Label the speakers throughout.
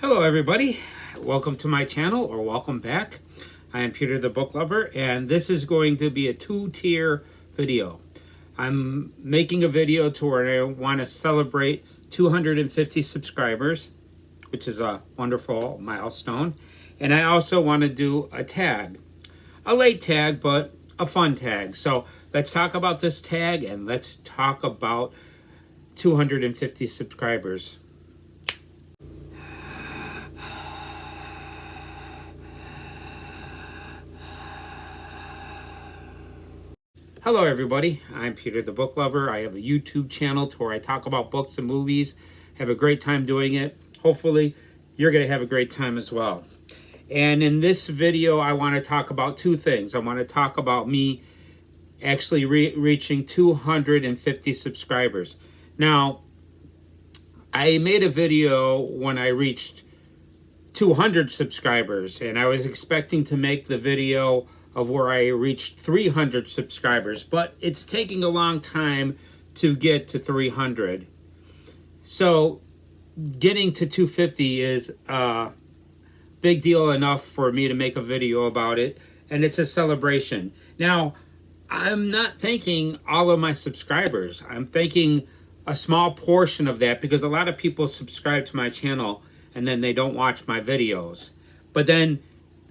Speaker 1: Hello everybody, welcome to my channel, or welcome back. I am Peter the Book Lover, and this is going to be a two-tier video. I'm making a video to where I want to celebrate 250 subscribers, which is a wonderful milestone. And I also want to do a tag. A late tag, but a fun tag. So let's talk about this tag, and let's talk about 250 subscribers. Hello everybody, I'm Peter the Book Lover. I have a YouTube channel to where I talk about books and movies. Have a great time doing it. Hopefully you're going to have a great time as well. And in this video I want to talk about two things. I want to talk about me actually reaching 250 subscribers. Now, I made a video when I reached 200 subscribers, and I was expecting to make the video of where I reached 300 subscribers, but it's taking a long time to get to 300. So getting to 250 is a big deal enough for me to make a video about it, and it's a celebration. Now, I'm not thanking all of my subscribers. I'm thanking a small portion of that, because a lot of people subscribe to my channel and then they don't watch my videos. But then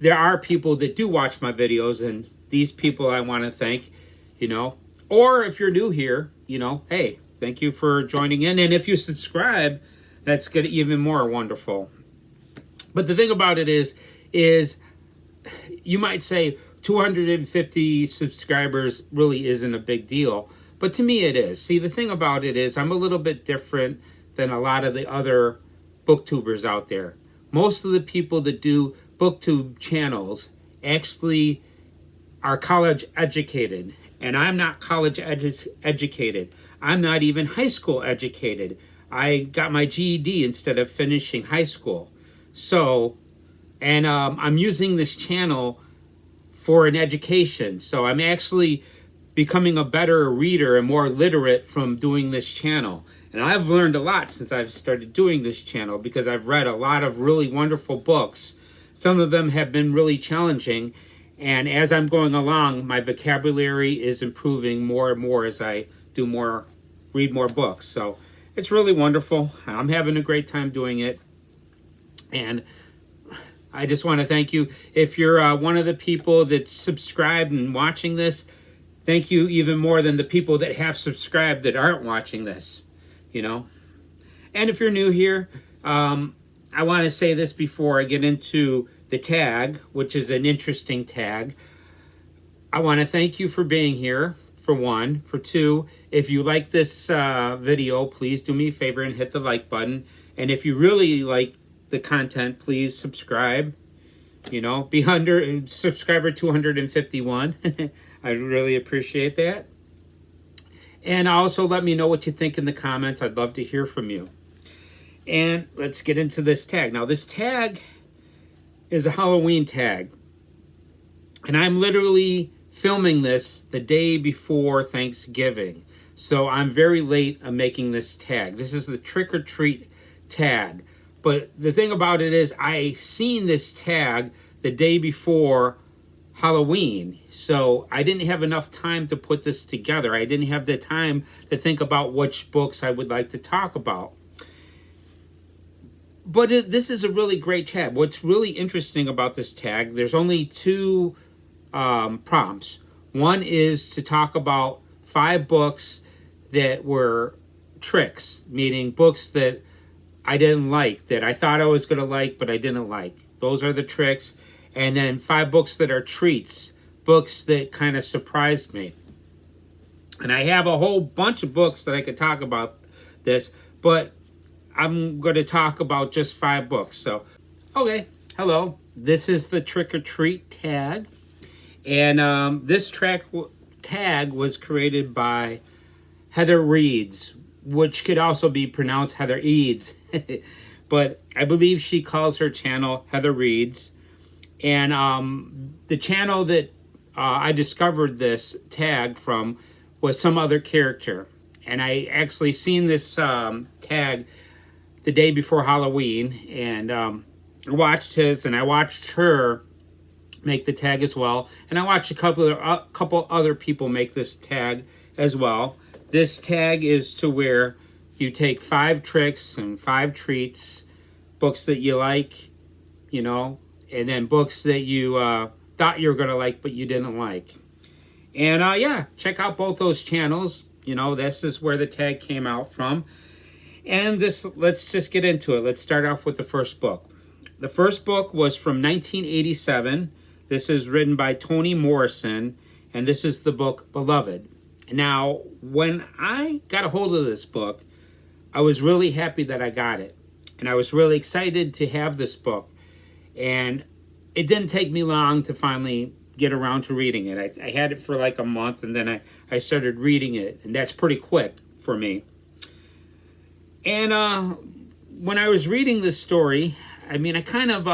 Speaker 1: there are people that do watch my videos, and these people I want to thank, Or if you're new here, hey, thank you for joining in. And if you subscribe, that's good, even more wonderful. But the thing about it is you might say 250 subscribers really isn't a big deal. But to me it is. See, the thing about it is I'm a little bit different than a lot of the other booktubers out there. Most of the people that do booktube channels actually are college educated, and I'm not college educated. I'm not even high school educated. I got my GED instead of finishing high school. So, and I'm using this channel for an education. So I'm actually becoming a better reader and more literate from doing this channel. And I've learned a lot since I've started doing this channel, because I've read a lot of really wonderful books. Some of them have been really challenging, and as I'm going along, my vocabulary is improving more and more as I read more books. So it's really wonderful. I'm having a great time doing it, and I just want to thank you. If you're one of the people that's subscribed and watching this, thank you even more than the people that have subscribed that aren't watching this, And if you're new here, I want to say this before I get into the tag, which is an interesting tag. I want to thank you for being here, for one. For two, if you like this video, please do me a favor and hit the like button. And if you really like the content, please subscribe. Be under subscriber 251. I really appreciate that. And also let me know what you think in the comments. I'd love to hear from you. And let's get into this tag. Now, this tag is a Halloween tag. And I'm literally filming this the day before Thanksgiving. So I'm very late on making this tag. This is the trick or treat tag. But the thing about it is I seen this tag the day before Halloween. So I didn't have enough time to put this together. I didn't have the time to think about which books I would like to talk about. But this is a really great tag. What's really interesting about this tag, there's only two prompts. One is to talk about 5 books that were tricks, meaning books that I didn't like, that I thought I was going to like, but I didn't like. Those are the tricks. And then 5 books that are treats, books that kind of surprised me. And I have a whole bunch of books that I could talk about this, but I'm going to talk about just 5 books. So, okay, hello. This is the trick or treat tag. And this tag was created by Heather Reads, which could also be pronounced Heather Eads. But I believe she calls her channel Heather Reads. And the channel that I discovered this tag from was some other character. And I actually seen this tag the day before Halloween, and I watched his, and I watched her make the tag as well, and I watched a couple other people make this tag as well. This tag is to where you take 5 tricks and 5 treats, books that you like, you know, and then books that you thought you were going to like but you didn't like. And yeah, check out both those channels. You know, this is where the tag came out from. And let's just get into it. Let's start off with the first book. The first book was from 1987. This is written by Toni Morrison, and this is the book Beloved. Now, when I got a hold of this book, I was really happy that I got it. And I was really excited to have this book. And it didn't take me long to finally get around to reading it. I had it for like a month, and then I started reading it. And that's pretty quick for me. And when I was reading this story, I mean, I kind of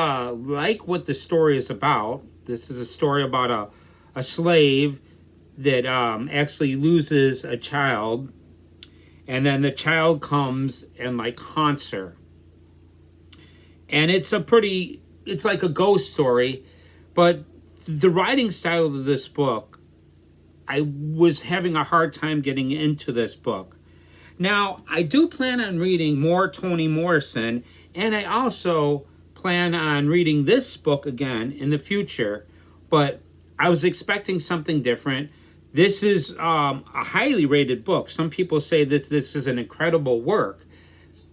Speaker 1: like what the story is about. This is a story about a slave that actually loses a child, and then the child comes and like haunts her. And it's like a ghost story, but the writing style of this book, I was having a hard time getting into this book. Now, I do plan on reading more Toni Morrison, and I also plan on reading this book again in the future, but I was expecting something different. This is a highly rated book. Some people say that this is an incredible work,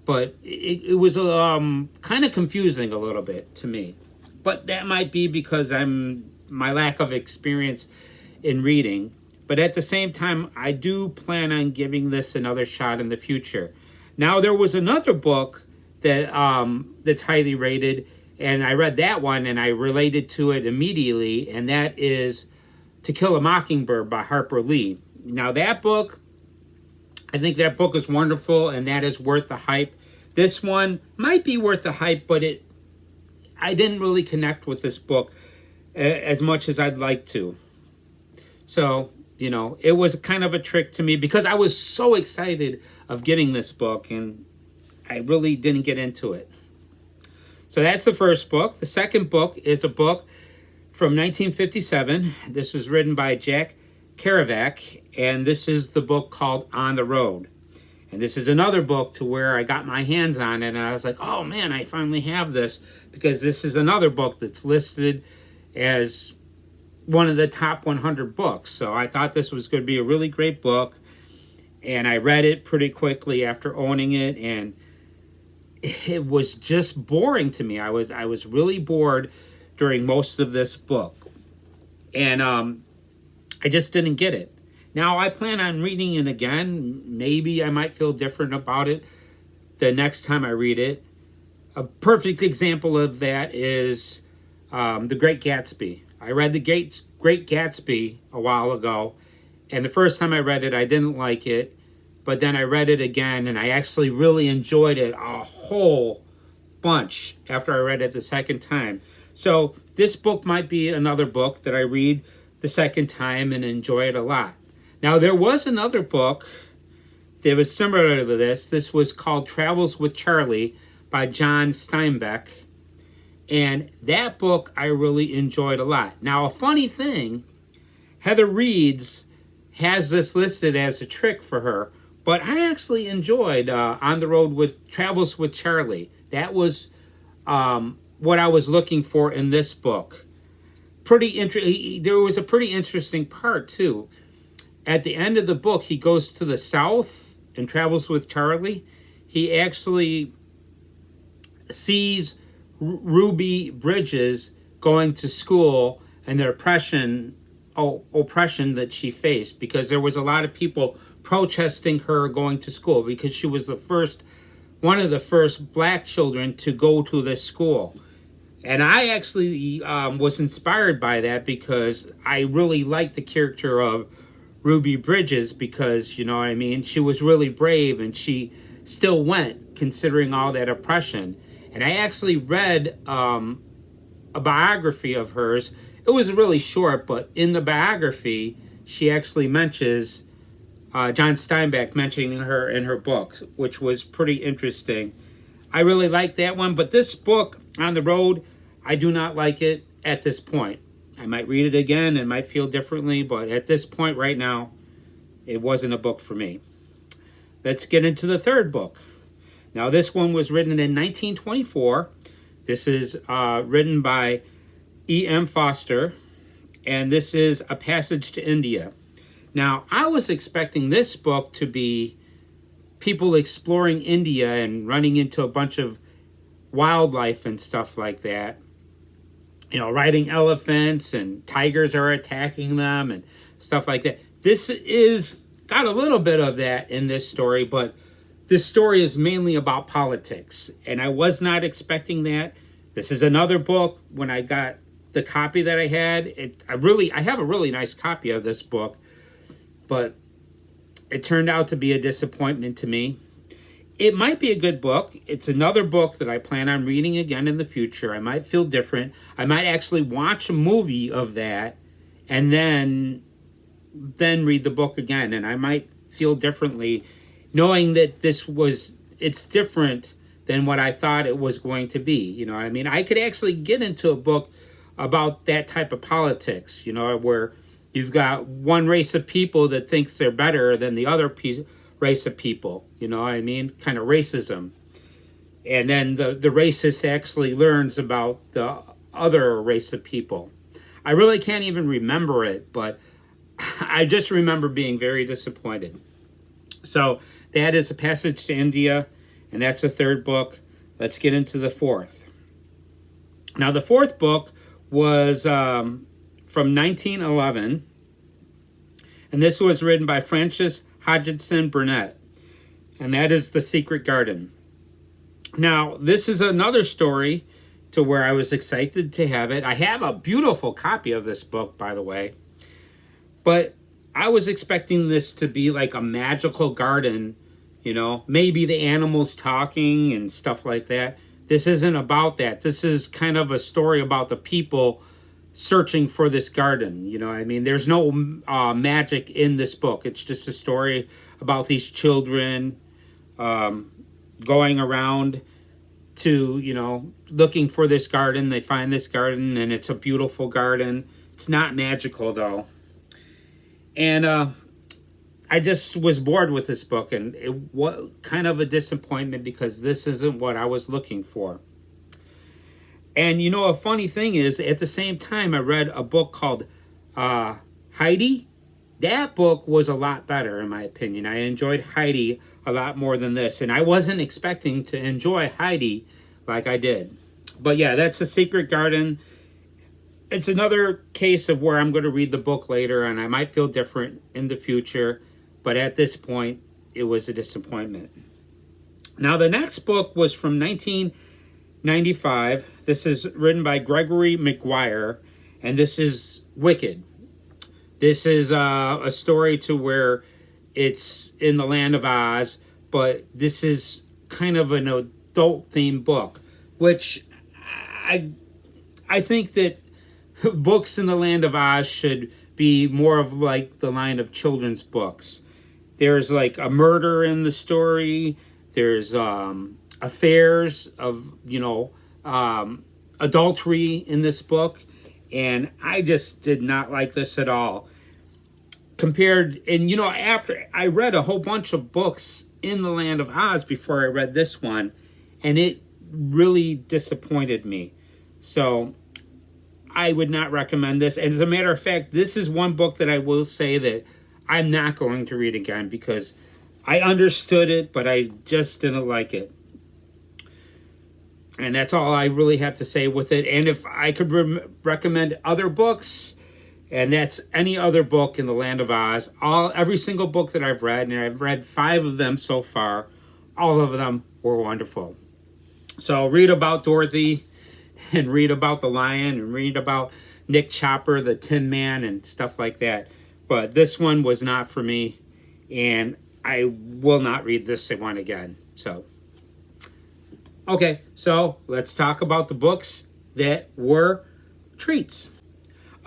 Speaker 1: but it was kind of confusing a little bit to me. But that might be because my lack of experience in reading. But at the same time, I do plan on giving this another shot in the future. Now, there was another book that that's highly rated, and I read that one, and I related to it immediately, and that is To Kill a Mockingbird by Harper Lee. Now, that book, I think that book is wonderful, and that is worth the hype. This one might be worth the hype, but I didn't really connect with this book as much as I'd like to. So, you know, it was kind of a trick to me because I was so excited of getting this book, and I really didn't get into it. So that's the first book. The second book is a book from 1957. This was written by Jack Kerouac, and this is the book called On the Road. And this is another book to where I got my hands on it, and I was like, oh man, I finally have this, because this is another book that's listed as one of the top 100 books. So I thought this was going to be a really great book, and I read it pretty quickly after owning it, and it was just boring to me. I was really bored during most of this book, and I just didn't get it. Now, I plan on reading it again. Maybe I might feel different about it the next time I read it. A perfect example of that is The Great Gatsby. I read The Great Gatsby a while ago, and the first time I read it, I didn't like it. But then I read it again, and I actually really enjoyed it a whole bunch after I read it the second time. So this book might be another book that I read the second time and enjoy it a lot. Now, there was another book that was similar to this. This was called Travels with Charlie by John Steinbeck. And that book I really enjoyed a lot. Now, a funny thing, Heather Reeds has this listed as a trick for her, but I actually enjoyed On the Road with Travels with Charlie. That was what I was looking for in this book. There was a pretty interesting part, too. At the end of the book, he goes to the South and Travels with Charlie. He actually sees Ruby Bridges going to school and the oppression that she faced, because there was a lot of people protesting her going to school because she was one of the first black children to go to this school. And I actually was inspired by that because I really liked the character of Ruby Bridges, because, you know what I mean, she was really brave and she still went considering all that oppression. And I actually read a biography of hers. It was really short, but in the biography, she actually mentions John Steinbeck mentioning her in her book, which was pretty interesting. I really like that one. But this book, On the Road, I do not like it at this point. I might read it again and might feel differently, but at this point right now, it wasn't a book for me. Let's get into the third book. Now, this one was written in 1924. This is written by E.M. Forster, and this is A Passage to India. Now, I was expecting this book to be people exploring India and running into a bunch of wildlife and stuff like that. You know, riding elephants and tigers are attacking them and stuff like that. This is got a little bit of that in this story, but this story is mainly about politics, and I was not expecting that. This is another book. When I got the copy that I had, I have a really nice copy of this book, but it turned out to be a disappointment to me. It might be a good book. It's another book that I plan on reading again in the future. I might feel different. I might actually watch a movie of that and then read the book again, and I might feel differently knowing that it's different than what I thought it was going to be. You know what I mean? I could actually get into a book about that type of politics, you know, where you've got one race of people that thinks they're better than the other race of people, you know what I mean? Kind of racism. And then the racist actually learns about the other race of people. I really can't even remember it, but I just remember being very disappointed. So that is A Passage to India, and that's the third book. Let's get into the fourth. Now, the fourth book was from 1911, and this was written by Frances Hodgson Burnett, and that is The Secret Garden. Now, this is another story to where I was excited to have it. I have a beautiful copy of this book, by the way, but I was expecting this to be like a magical garden, you know, maybe the animals talking and stuff like that. This isn't about that. This is kind of a story about the people searching for this garden. You know what I mean? There's no magic in this book. It's just a story about these children going around to, you know, looking for this garden. They find this garden, and it's a beautiful garden. It's not magical, though. And I just was bored with this book, and it was kind of a disappointment because this isn't what I was looking for. And, you know, a funny thing is, at the same time, I read a book called Heidi. That book was a lot better, in my opinion. I enjoyed Heidi a lot more than this, and I wasn't expecting to enjoy Heidi like I did. But yeah, that's The Secret Garden. It's another case of where I'm going to read the book later, and I might feel different in the future. But at this point, it was a disappointment. Now, the next book was from 1995. This is written by Gregory Maguire, and this is Wicked. This is a story to where it's in the land of Oz, but this is kind of an adult-themed book, which I think that books in the land of Oz should be more of like the line of children's books. There's like a murder in the story. There's affairs of, you know, adultery in this book. And I just did not like this at all. Compared, and you know, after I read a whole bunch of books in the land of Oz before I read this one, and it really disappointed me. So I would not recommend this. And as a matter of fact, this is one book that I will say that I'm not going to read again because I understood it, but I just didn't like it. And that's all I really have to say with it. And if I could recommend other books, and that's any other book in the land of Oz, every single book that I've read, and I've read 5 of them so far, all of them were wonderful. So read about Dorothy, and read about the lion, and read about Nick Chopper, the Tin Man, and stuff like that. But this one was not for me, and I will not read this one again. So, okay, so let's talk about the books that were treats.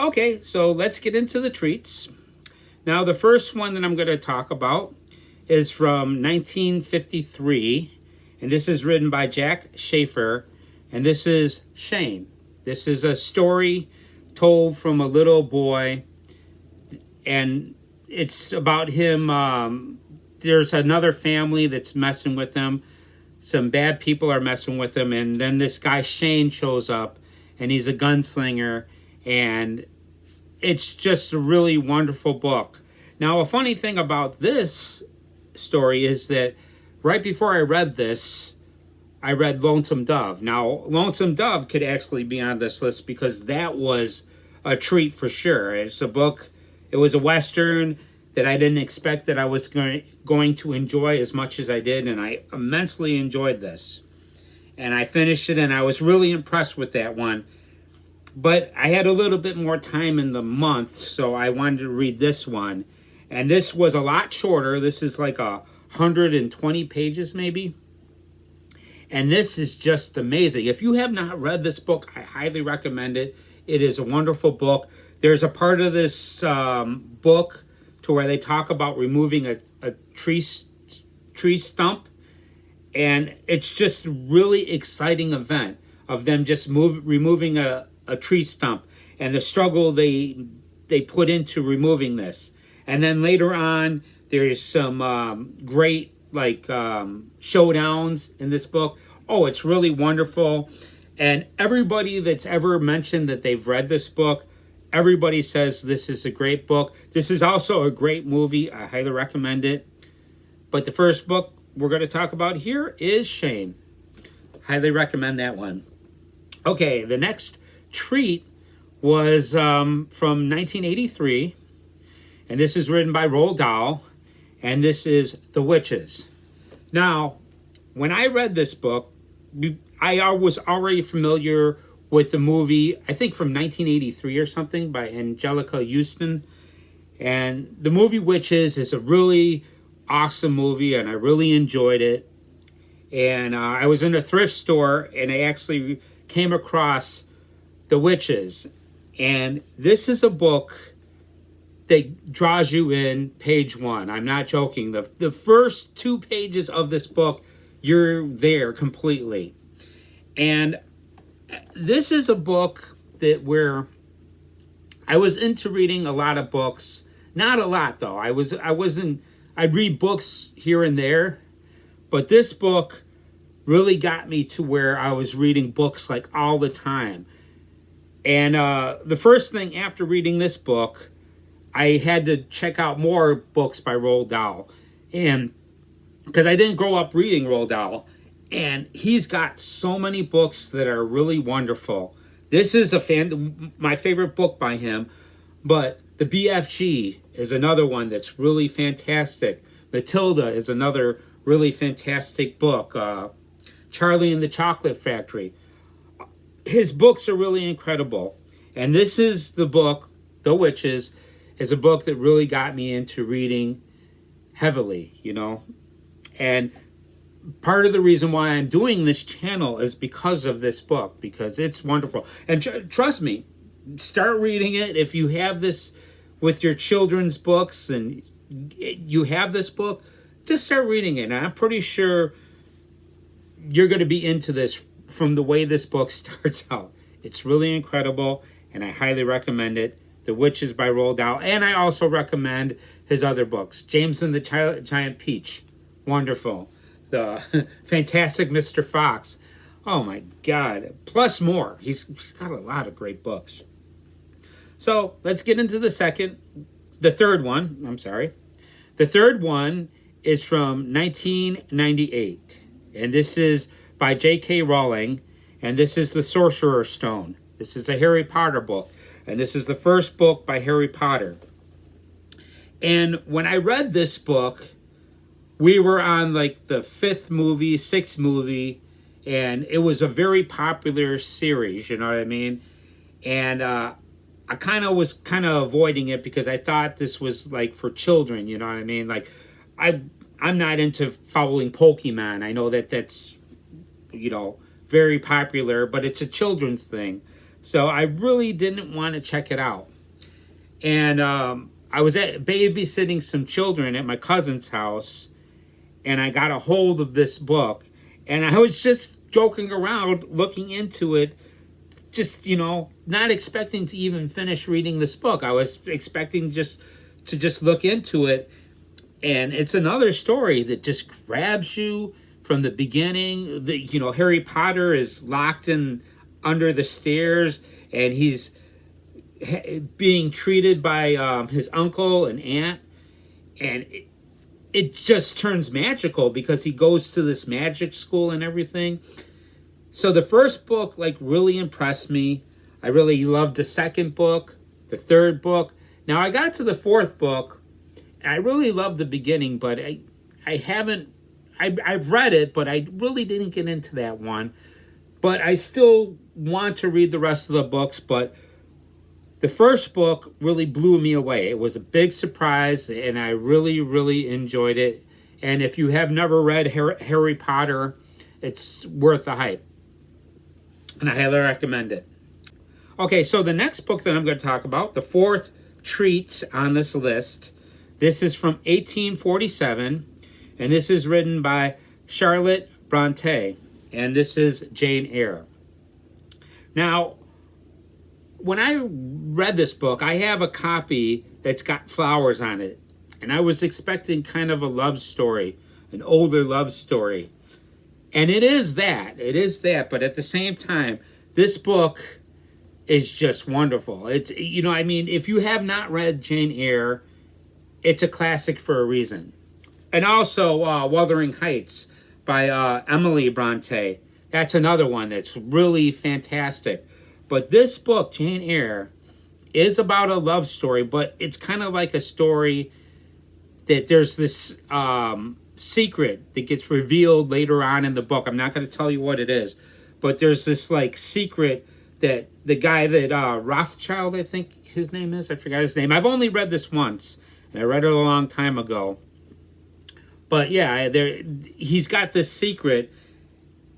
Speaker 1: Okay, so let's get into the treats. Now, the first one that I'm going to talk about is from 1953, and this is written by Jack Schaefer, and this is Shane. This is a story told from a little boy, and it's about him. There's another family that's messing with him. Some bad people are messing with him, and then this guy Shane shows up, and he's a gunslinger, and it's just a really wonderful book. Now, a funny thing about this story is that right before I read this, I read Lonesome Dove. Now, Lonesome Dove could actually be on this list because that was a treat for sure. It's a book, it was a Western that I didn't expect that I was going to enjoy as much as I did, and I immensely enjoyed this. And I finished it, and I was really impressed with that one. But I had a little bit more time in the month, so I wanted to read this one. And this was a lot shorter. This is like 120 pages maybe. And this is just amazing. If you have not read this book, I highly recommend it. It is a wonderful book. There's a part of this book to where they talk about removing a tree stump. And it's just a really exciting event of them just removing a tree stump and the struggle they put into removing this. And then later on, there's some great showdowns in this book. Oh, it's really wonderful. And everybody that's ever mentioned that they've read this book, everybody says this is a great book. This is also a great movie. I highly recommend it. But the first book we're going to talk about here is Shane. Highly recommend that one. Okay, the next treat was from 1983. And this is written by Roald Dahl. And this is The Witches. Now, when I read this book, I was already familiar with the movie, I think from 1983 or something, by Angelica Houston. And the movie Witches is a really awesome movie, and I really enjoyed it. And I was in a thrift store, and I actually came across The Witches. And this is a book that draws you in page one. I'm not joking. The first 2 pages of this book, you're there completely. And this is a book where I was into reading a lot of books. Not a lot though. I'd read books here and there, but this book really got me to where I was reading books like all the time. And the first thing after reading this book, I had to check out more books by Roald Dahl. And because I didn't grow up reading Roald Dahl, and he's got so many books that are really wonderful. This is my favorite book by him, but the BFG is another one that's really fantastic. Matilda is another really fantastic book. Charlie and the Chocolate Factory. His books are really incredible. And this is the book, The Witches, is a book that really got me into reading heavily, And part of the reason why I'm doing this channel is because of this book, because it's wonderful. And trust me, start reading it. If you have this with your children's books and you have this book, just start reading it. And I'm pretty sure you're going to be into this from the way this book starts out. It's really incredible, and I highly recommend it. The Witches by Roald Dahl. And I also recommend his other books. James and the Giant Peach. Wonderful. The Fantastic Mr. Fox. Oh my God. Plus more. He's got a lot of great books. So let's get into the third one. I'm sorry. The third one is from 1998. And this is by J.K. Rowling. And this is The Sorcerer's Stone. This is a Harry Potter book. And this is the first book by Harry Potter. And when I read this book, we were on like the 6th movie, and it was a very popular series, you know what I mean? And I was kind of avoiding it because I thought this was like for children, you know what I mean? Like I'm not into following Pokemon. I know that's very popular, but it's a children's thing. So I really didn't want to check it out. And I was babysitting some children at my cousin's house, and I got a hold of this book. And I was just joking around, looking into it, just, not expecting to even finish reading this book. I was expecting just to just look into it. And it's another story that just grabs you from the beginning. Harry Potter is locked in under the stairs, and he's being treated by his uncle and aunt, and it just turns magical because he goes to this magic school and everything. So the first book really impressed me. I really loved the second book, the third book. Now I got to the fourth book, and I really loved the beginning, but I've read it, but I really didn't get into that one. But I still want to read the rest of the books, but the first book really blew me away. It was a big surprise, and I really, really enjoyed it. And if you have never read Harry Potter, it's worth the hype. And I highly recommend it. Okay, so the next book that I'm going to talk about, the fourth treat on this list, this is from 1847, and this is written by Charlotte Bronte, and this is Jane Eyre. Now, when I read this book, I have a copy that's got flowers on it, and I was expecting kind of a love story, an older love story. And it is that, but at the same time, this book is just wonderful. It's, if you have not read Jane Eyre, it's a classic for a reason. And also Wuthering Heights by Emily Bronte. That's another one that's really fantastic. But this book, Jane Eyre, is about a love story, but it's kind of like a story that there's this secret that gets revealed later on in the book. I'm not going to tell you what it is, but there's this secret that the guy that Rothschild, I think his name is, I forgot his name. I've only read this once, and I read it a long time ago. But yeah, he's got this secret,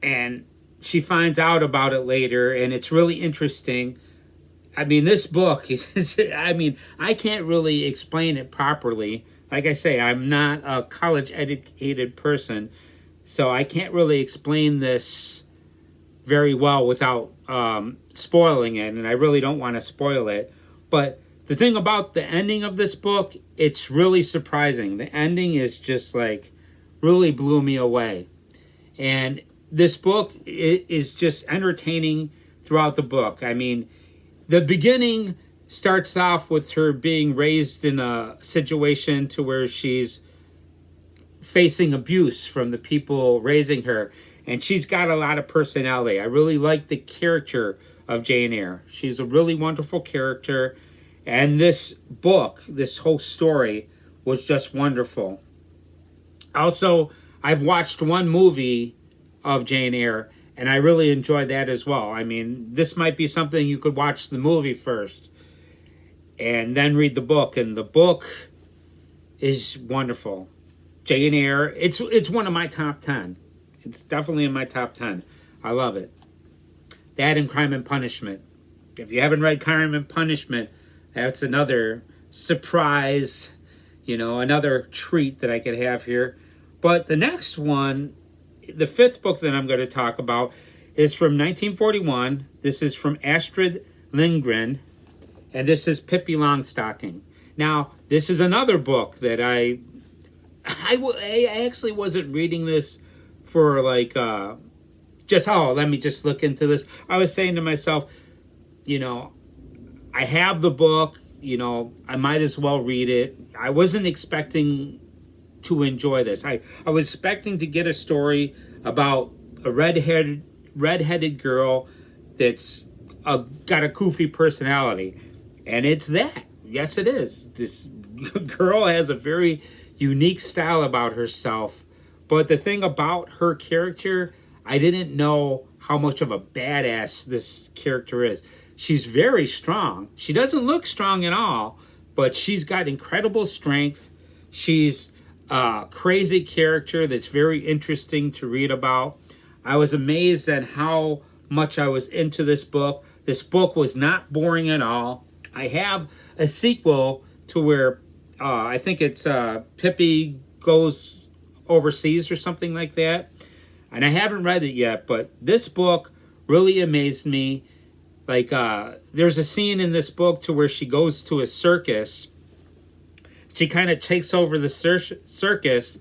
Speaker 1: and she finds out about it later, and it's really interesting. I mean, this book is, I can't really explain it properly. Like I say, I'm not a college-educated person, so I can't really explain this very well without spoiling it, and I really don't want to spoil it. But the thing about the ending of this book, it's really surprising. The ending is just really blew me away. And this book is just entertaining throughout the book. I mean, the beginning starts off with her being raised in a situation to where she's facing abuse from the people raising her. And she's got a lot of personality. I really like the character of Jane Eyre. She's a really wonderful character. And this book, this whole story, was just wonderful. Also, I've watched one movie of Jane Eyre, and I really enjoyed that as well. I mean, this might be something you could watch the movie first and then read the book. And the book is wonderful. Jane Eyre, it's one of my top 10. It's definitely in my top 10. I love it. That and Crime and Punishment. If you haven't read Crime and Punishment, that's another surprise, another treat that I could have here. But the next one, the fifth book that I'm going to talk about, is from 1941. This is from Astrid Lindgren, and this is Pippi Longstocking. Now, this is another book that I actually wasn't reading this for let me just look into this. I was saying to myself, I have the book, I might as well read it. I wasn't expecting to enjoy this. I was expecting to get a story about a redheaded girl that's got a goofy personality. And it's that. Yes, it is. This girl has a very unique style about herself. But the thing about her character, I didn't know how much of a badass this character is. She's very strong. She doesn't look strong at all, but she's got incredible strength. She's a crazy character that's very interesting to read about. I was amazed at how much I was into this book. This book was not boring at all. I have a sequel to where I think it's Pippi Goes Overseas or something like that. And I haven't read it yet, but this book really amazed me. Like, there's a scene in this book to where she goes to a circus. She kind of takes over the circus,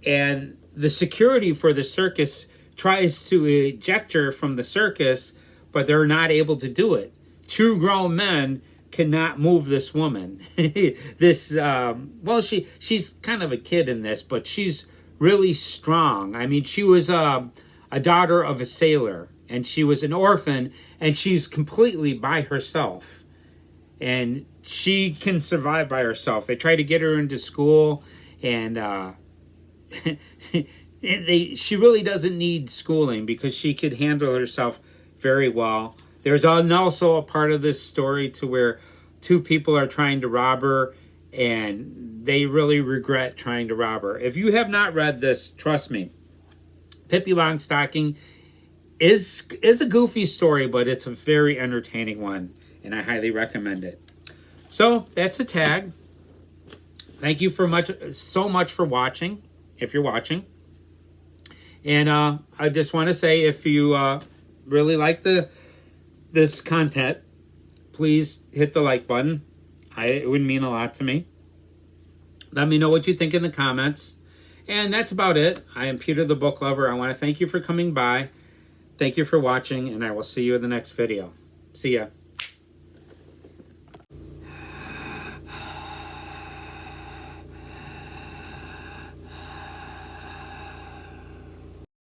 Speaker 1: and the security for the circus tries to eject her from the circus, but they're not able to do it. Two grown men cannot move this woman. This, well, she's kind of a kid in this, but she's really strong. I mean, she was a daughter of a sailor, and she was an orphan, and she's completely by herself. And she can survive by herself. They try to get her into school, and she really doesn't need schooling because she could handle herself very well. There's also a part of this story to where two people are trying to rob her, and they really regret trying to rob her. If you have not read this, trust me, Pippi Longstocking is a goofy story, but it's a very entertaining one, and I highly recommend it. So that's a tag. Thank you so much for watching, if you're watching. And I just want to say, if you really like this content, please hit the like button. It would mean a lot to me. Let me know what you think in the comments. And that's about it. I am Peter the Book Lover. I want to thank you for coming by. Thank you for watching, and I will see you in the next video. See ya.